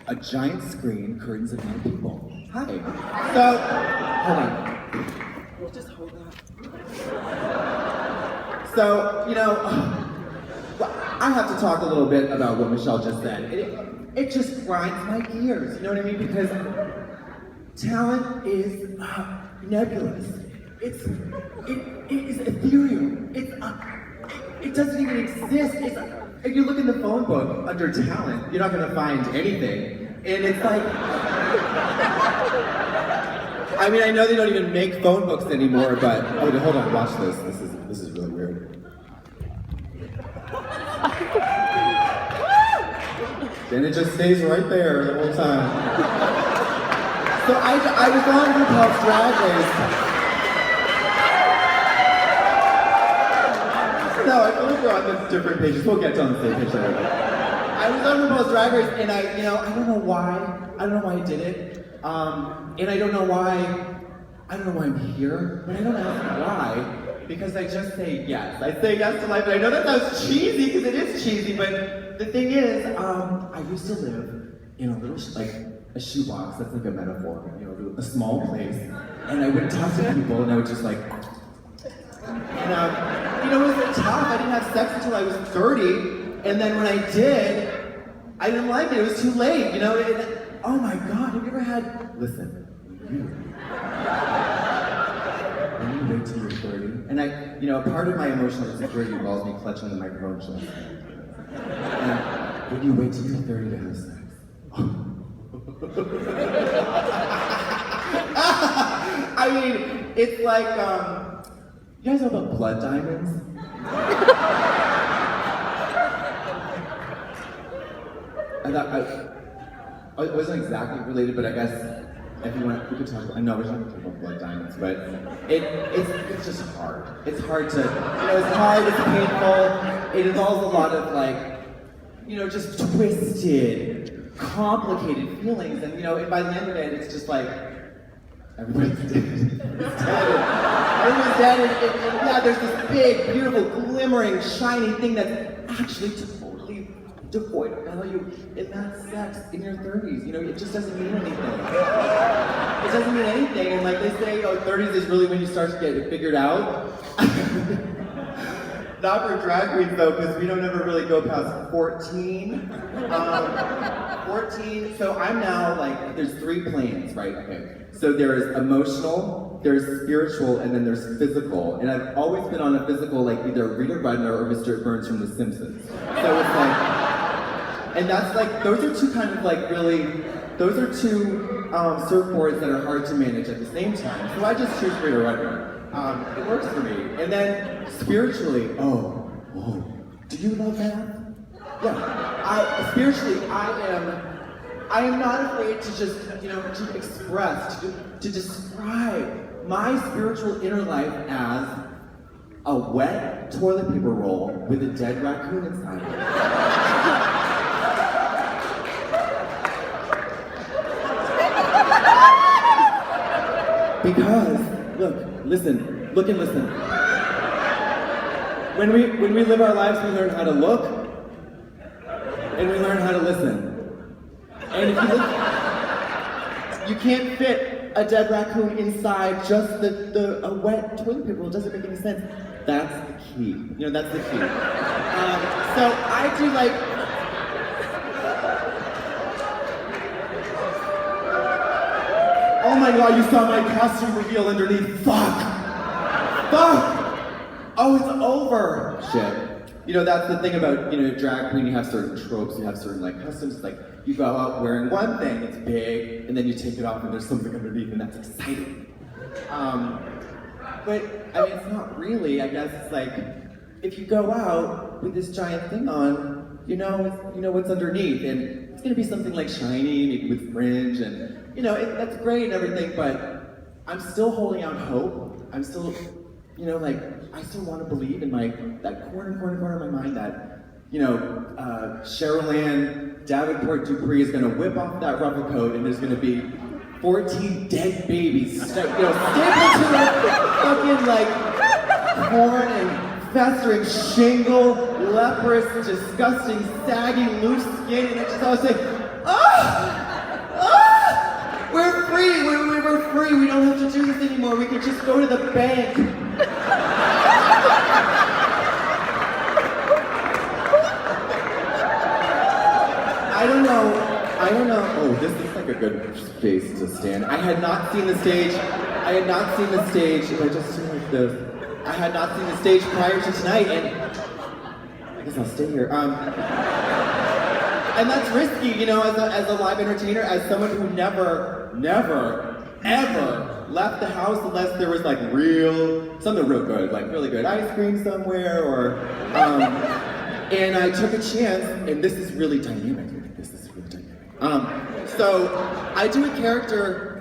a giant screen, curtains, and young people. Hi. So, hold on. We'll just hold that. So, I have to talk a little bit about what Michelle just said. It just grinds my gears, you know what I mean? Because talent is nebulous. It is ethereal. It doesn't even exist. If you look in the phone book under talent, you're not going to find anything. And it's like, I mean, I know they don't even make phone books anymore, but hold on, watch this. This is really weird. Then it just stays right there the whole time. So I was on RuPaul's Drag Race. No, I feel like we're on the different pages. We'll get on the same page later. I was on RuPaul's Drag Race, and I don't know why. I don't know why I did it. And I don't know why I'm here, but I don't ask why. Because I just say yes. I say yes to life, and I know that sounds cheesy, because it is cheesy, but the thing is, I used to live in a little, a shoebox, that's like a metaphor, a small place, and I would talk to people, and I would just and, it was tough. I didn't have sex until I was 30, and then when I did, I didn't like it. It was too late, and, oh my God, have you ever had, listen, when you wait till you're 30, and part of my emotional insecurity involves me clutching the microphone just and when you wait till you're 30 to have sex. I mean, it's like, you guys know about blood diamonds? It wasn't exactly related, but I guess if you want, we could talk about, I know we're not going to talk about blood diamonds, but it's just hard. It's hard to, it's hard, it's painful. It involves a lot of just twisted, complicated feelings, and by the end of it, it's just like, everybody's dead. It's dead. Everyone's dead, and yeah, there's this big, beautiful, glimmering, shiny thing that's actually totally devoid of value, and that's sex in your 30s. It just doesn't mean anything. It doesn't mean anything, and like they say, 30s is really when you start to get it figured out. Not for drag queens though, because we don't ever really go past 14. 14, so I'm now there's 3 planes, right? Okay. So there's emotional, there's spiritual, and then there's physical. And I've always been on a physical either Rita Rudner or Mr. Burns from The Simpsons. So it's and that's those are two kind of those are two surfboards that are hard to manage at the same time. So I just choose Rita Rudner. It works for me. And then spiritually, whoa, do you love math? Yeah. Spiritually, I am not afraid to just, to express, to describe my spiritual inner life as a wet toilet paper roll with a dead raccoon inside it. Because, look and listen. When we live our lives, we learn how to look, and we learn how to listen. And if you look, you can't fit a dead raccoon inside just a wet toilet paper roll. It doesn't make any sense. That's the key. That's the key. So I do oh my God, you saw my costume reveal underneath. Fuck! Oh, it's over. Shit. That's the thing about, drag queen, you have certain tropes, you have certain customs, you go out wearing one thing, it's big, and then you take it off and there's something underneath and that's exciting. But, I mean, it's not really, I guess it's if you go out with this giant thing on, you know what's underneath, and it's gonna be something shiny, maybe with fringe, and, that's great and everything, but I'm still holding out hope. I'm still, I still want to believe in that corner of my mind that, Cheryl Ann Davenport Dupree is gonna whip off that ruffle coat and there's gonna be 14 dead babies, stapled to her fucking corn and festering shingle, leprous, disgusting, saggy, loose skin, and I just always say, oh! We're free. We're free. We don't have to do this anymore. We can just go to the bank. I don't know. Oh, this is like a good space to stand. I had not seen the stage. If I just stand like this. I had not seen the stage prior to tonight, and I guess I'll stay here. And that's risky, you know, as a live entertainer, as someone who never, ever left the house unless there was like something real good, like really good ice cream somewhere, or, and I took a chance, and this is really dynamic. So I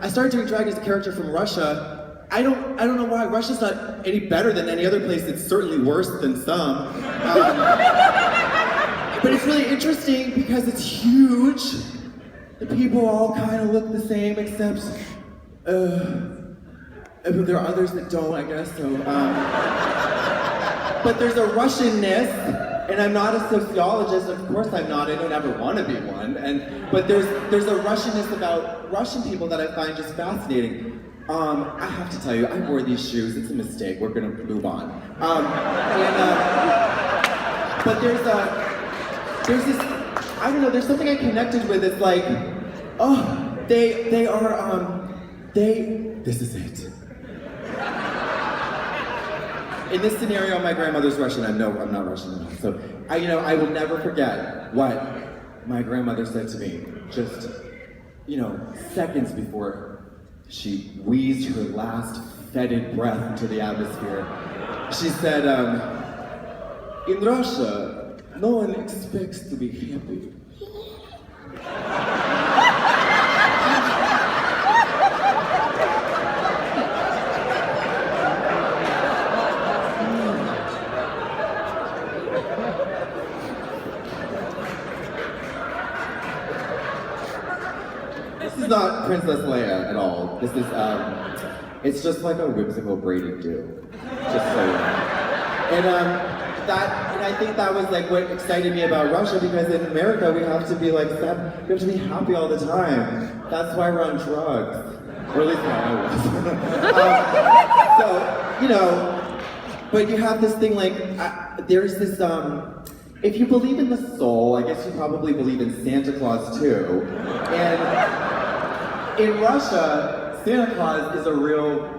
started doing drag as a character from Russia. I don't know why. Russia's not any better than any other place. It's certainly worse than some. But it's really interesting because it's huge. The people all kind of look the same, except there are others that don't, I guess. So, but there's a Russianness, and I'm not a sociologist. Of course, I'm not. I don't ever want to be one. But there's a Russianness about Russian people that I find just fascinating. I have to tell you, I wore these shoes. It's a mistake. We're gonna move on. But there's this, I don't know, there's something I connected with. It's like, this is it. In this scenario, my grandmother's Russian. I'm not Russian at all. So, I will never forget what my grandmother said to me just, seconds before she wheezed her last fetid breath into the atmosphere. She said, in Russia, no one expects to be happy. This is not Princess Leia at all. This is, it's just like a whimsical braided do. Just so you know. And I think that was like what excited me about Russia, because in America we have to be like sad, we have to be happy all the time. That's why we're on drugs. Or at least I was. But you have this thing like, there's this, if you believe in the soul, I guess you probably believe in Santa Claus too. And in Russia, Santa Claus is a real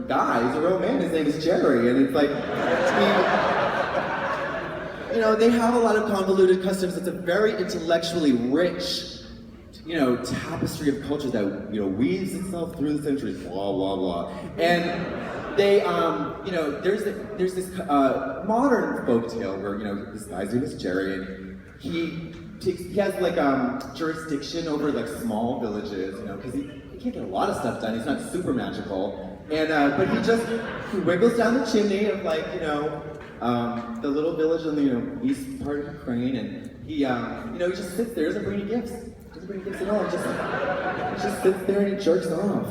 guy. He's a real man. His name is Jerry, and it's like, they have a lot of convoluted customs. It's a very intellectually rich, tapestry of culture that weaves itself through the centuries. Blah blah blah. And they, there's this modern folktale where this guy's name is Jerry, and he has like jurisdiction over like small villages, because he can't get a lot of stuff done. He's not super magical, and but he wiggles down the chimney of like the little village in the east part of Ukraine, and he just sits there. Doesn't bring any gifts. Doesn't bring any gifts at all. He just sits there and he jerks off.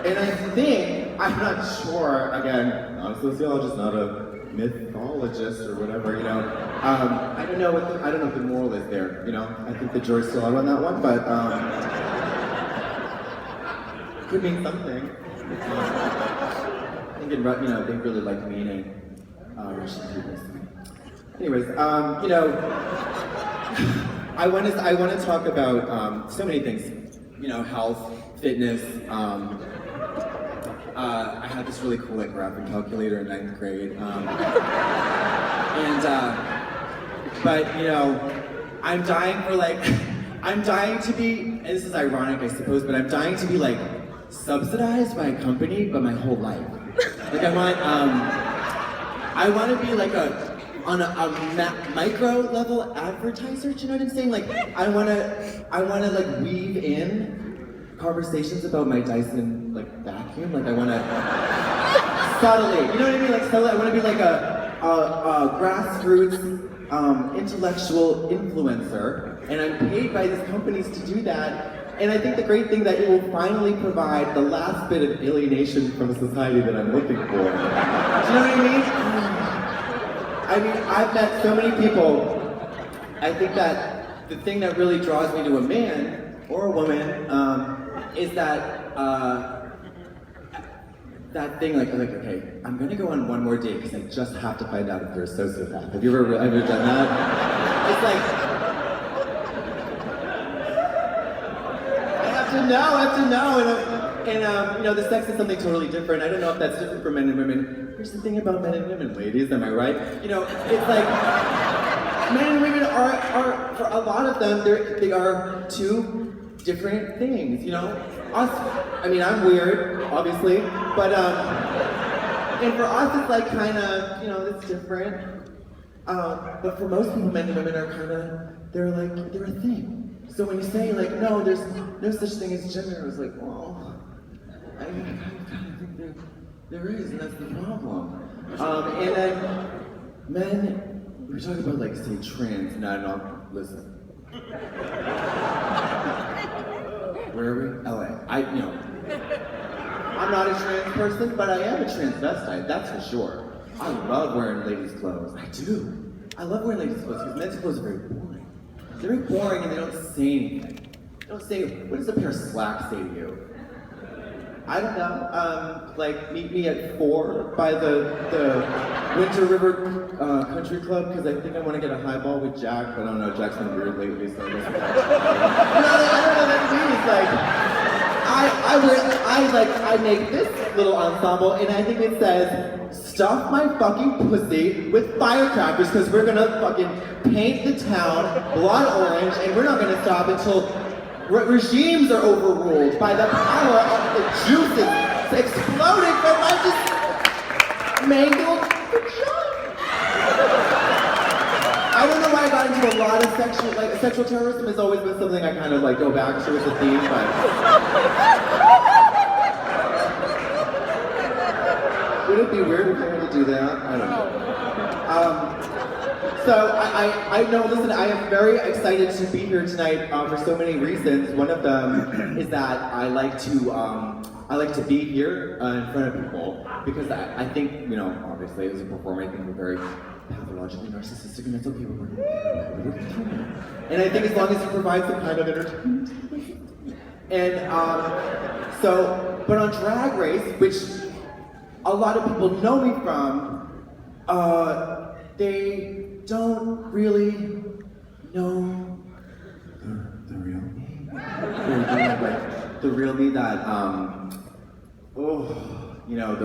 And I think, I'm not sure. Again, not a sociologist, not a mythologist or whatever, I don't know what the moral is there, I think the jury's still out on that one, but could mean something. I think they really like meaning Russian people. Anyways, I want to talk about so many things, health, fitness. I had this really cool graphing calculator in 9th grade, but I'm dying to be, and this is ironic I suppose, but I'm dying to be like subsidized by a company, but my whole life. Like I want to be like on a micro level advertiser. Do you know what I'm saying? Like I want to like weave in conversations about my Dyson vacuum. Like I want to subtly, you know what I mean? Like subtly, I want to be like a grassroots intellectual influencer, and I'm paid by these companies to do that. And I think the great thing that it will finally provide the last bit of alienation from society that I'm looking for. Do you know what I mean? I've met so many people I think that the thing that really draws me to a man or a woman is that that thing like okay, I'm gonna go on one more date because I just have to find out if they're a sociopath. Have you ever done that? It's like I have to know, and you know, the sex is something totally different. I don't know if that's different for men and women. Here's the thing about men and women, ladies, am I right? You know, it's like men and women are for a lot of them, they are two different things, you know? Us, I mean, I'm weird, obviously, but, and for us, it's like kind of, you know, it's different. But for most people, men and women are kind of, they're a thing. So when you say, like, no, there's no such thing as gender, it's like, well, I kind of think there is, and that's the problem. And then, men, we're talking about, like, say, trans, no, listen. Where are we? LA. You know, I'm not a trans person, but I am a transvestite, that's for sure. I love wearing ladies' clothes. I do. I love wearing ladies' clothes because men's clothes are very boring. They're very boring and they don't say anything. They don't say, what does a pair of slacks say to you? I don't know. Like, meet me at 4 by the Winter River Country Club because I think I want to get a highball with Jack, but I don't know, Jack's been weird lately, so I guess I don't know what that means. Like, I make this little ensemble and I think it says, stuff my fucking pussy with firecrackers because we're gonna fucking paint the town blood orange and we're not gonna stop until regimes are overruled by the power of the juices exploding from my just mangled vagina. I don't know why I got into a lot of sexual terrorism has always been something I kind of like go back to as a theme, but would it be weird if I had to do that? I don't know. So I know, listen, I am very excited to be here tonight for so many reasons. One of them is that I like to be here in front of people because I think, you know, obviously as a performer, I think we're very pathologically narcissistic and that's okay, we're working through it. And I think as long as you provide some kind of entertainment. And but on Drag Race, which a lot of people know me from, they don't really know the real me. The real me that, you know,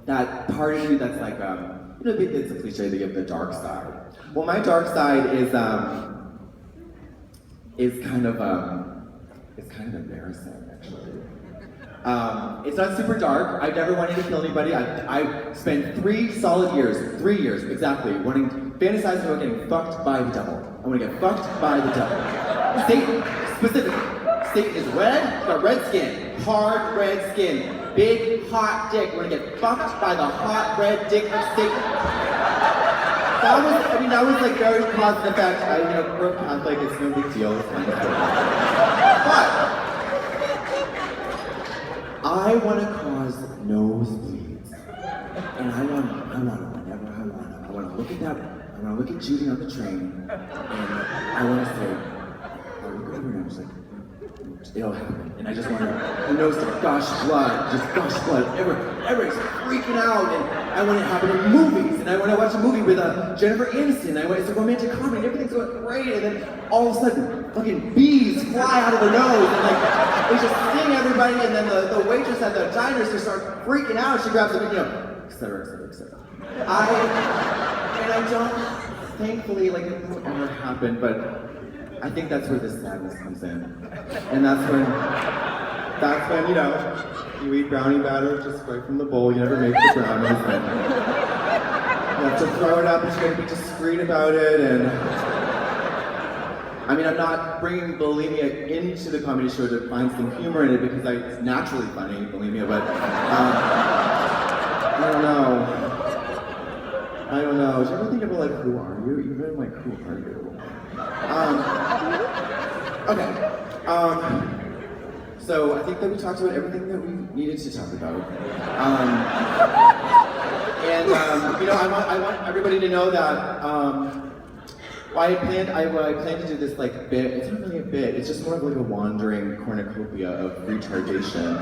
that part of you that's like, you know, it's a cliche to give the dark side. Well, my dark side is kind of embarrassing, actually. It's not super dark. I've never wanted to kill anybody. I spent 3 solid years, 3 years exactly, fantasizing about getting fucked by the devil. I want to get fucked by the devil. Satan, specifically. Satan is red, got red skin, hard red skin, big hot dick. I want to get fucked by the hot red dick of Satan. That was like very cause and effect. We're Catholic, it's no big deal, it's fine. But I want to cause nosebleeds, and I want whenever I want to look at that. I want to look at Judy on the train, and I want to say, I look over and I'm just like, it'll happen. And I just want to, the nose to gush blood, everybody's freaking out, and I want it to happen in movies, and I want to watch a movie with Jennifer Aniston, it's a romantic comedy, and everything's going great, and then all of a sudden, fucking bees fly out of her nose, and like, they just sting everybody, and then the waitress at the diner just starts freaking out, she grabs a, et cetera, et cetera, et cetera. And I don't, thankfully, like, it won't ever happen, but I think that's where the sadness comes in. And that's when, you know, you eat brownie batter just right from the bowl, you never make the brownies, and you have to throw it up, but you gotta be discreet about it, and I mean, I'm not bringing bulimia into the comedy show to find some humor in it because it's naturally funny, bulimia, but I don't know. Do you ever think about like, who are you? You've been like, who are you? Okay. So I think that we talked about everything that we needed to talk about. You know, I want everybody to know that I plan to do this like bit. It's not really a bit. It's just more of like a wandering cornucopia of retardation.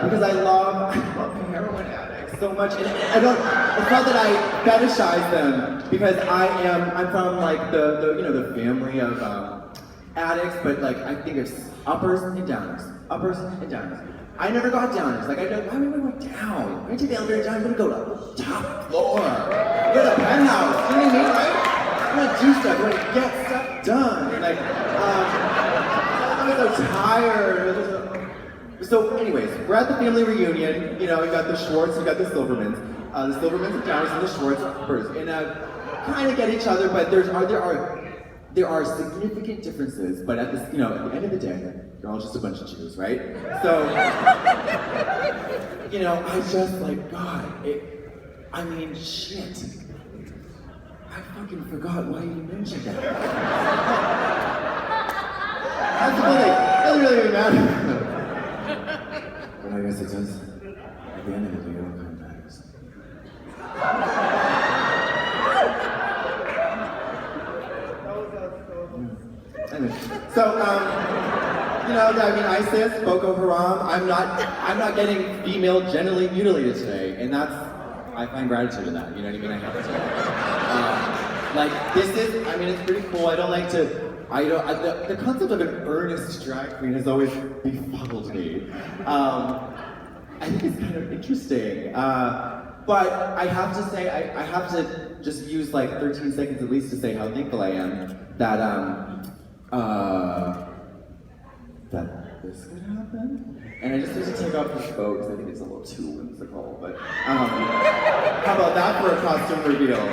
Because I love heroin addicts so much, and I don't. It's not that I fetishize them because I'm from like the family of addicts, but like I think it's uppers and downers, uppers and downers. I never got downers. Like, why would I go down? When I take the elevator down, I'm gonna go to the top floor. Go to the penthouse. You know what I mean, right? I'm gonna do stuff. I'm gonna get stuff done. And like, I'm so tired. So, anyways, we're at the family reunion. You know, we got the Schwartz, we got the Silvermans. The Silvermans and Downers and the Schwartz uppers. And kind of get each other, but there are significant differences. But at the end of the day, you're all just a bunch of Jews, right? So, I just like, God, shit. I fucking forgot why you mentioned that. That's the thing, it doesn't really even matter. But I guess it does. At the end of the day, it all kind of matters. Anyway, so, ISIS, Boko Haram, I'm not getting female genitally mutilated today, and I find gratitude in that, you know what I mean? I have to. It's pretty cool. I don't like to, the concept of an earnest drag queen has always befuddled me. I think it's kind of interesting, but I have to say, I have to just use like 13 seconds at least to say how thankful I am that this could happen. And I just need to take off this bow because I think it's a little too whimsical, but how about that for a costume reveal?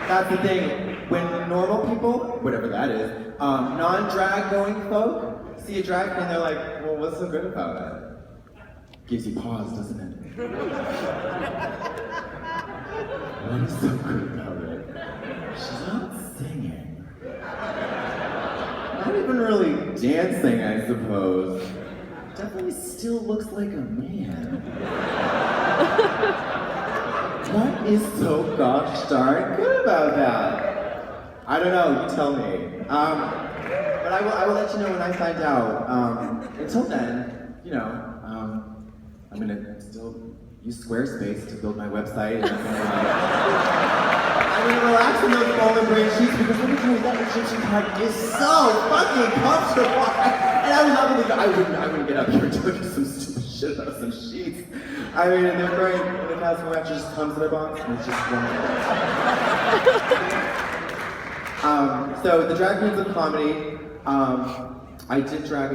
That's the thing, when normal people, whatever that is, non-drag going folk, see a drag queen, they're like, well, what's so good about it? Gives you pause, doesn't it? What is so good about it? She's not singing. Not even really dancing, I suppose. Definitely still looks like a man. What is so gosh darn good about that? I don't know, you tell me. But I will let you know when I find out. Until then, I'm gonna still use Squarespace to build my website. And I'm gonna relax in those fallen brain sheets because let me tell you, that Egyptian carpet is so fucking comfortable. And I wouldn't get up here and tell you some stupid shit about some sheets. And they're great. And the castle mattress just comes in a box and it's just wonderful. So the drag queens of comedy. I do drag.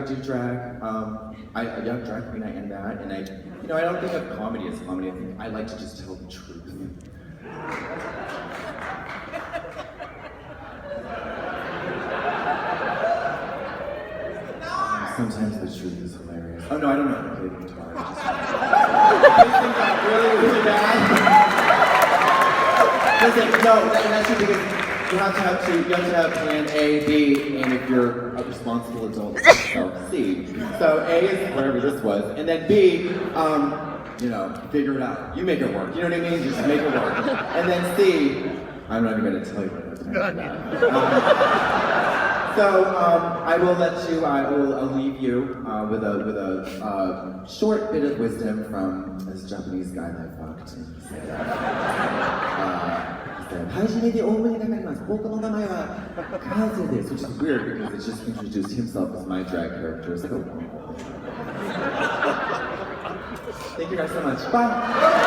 Drag queen, I am that, and I don't think of comedy as comedy. I like to just tell the truth. Sometimes the truth is hilarious. Oh no, I don't know how to play the guitar. I think that's really, really bad. Listen, no, that's true because you have to have plan A, B, and if you're a responsible adult, C. So A is whatever this was, and then B, figure it out. You make it work. You know what I mean? Just make it work. And then C, I'm not even going to tell you what it's going to I will let you. I'll leave you with a short bit of wisdom from this Japanese guy that I fucked. Which is weird because it just introduced himself as my drag character. So, thank you guys so much. Bye.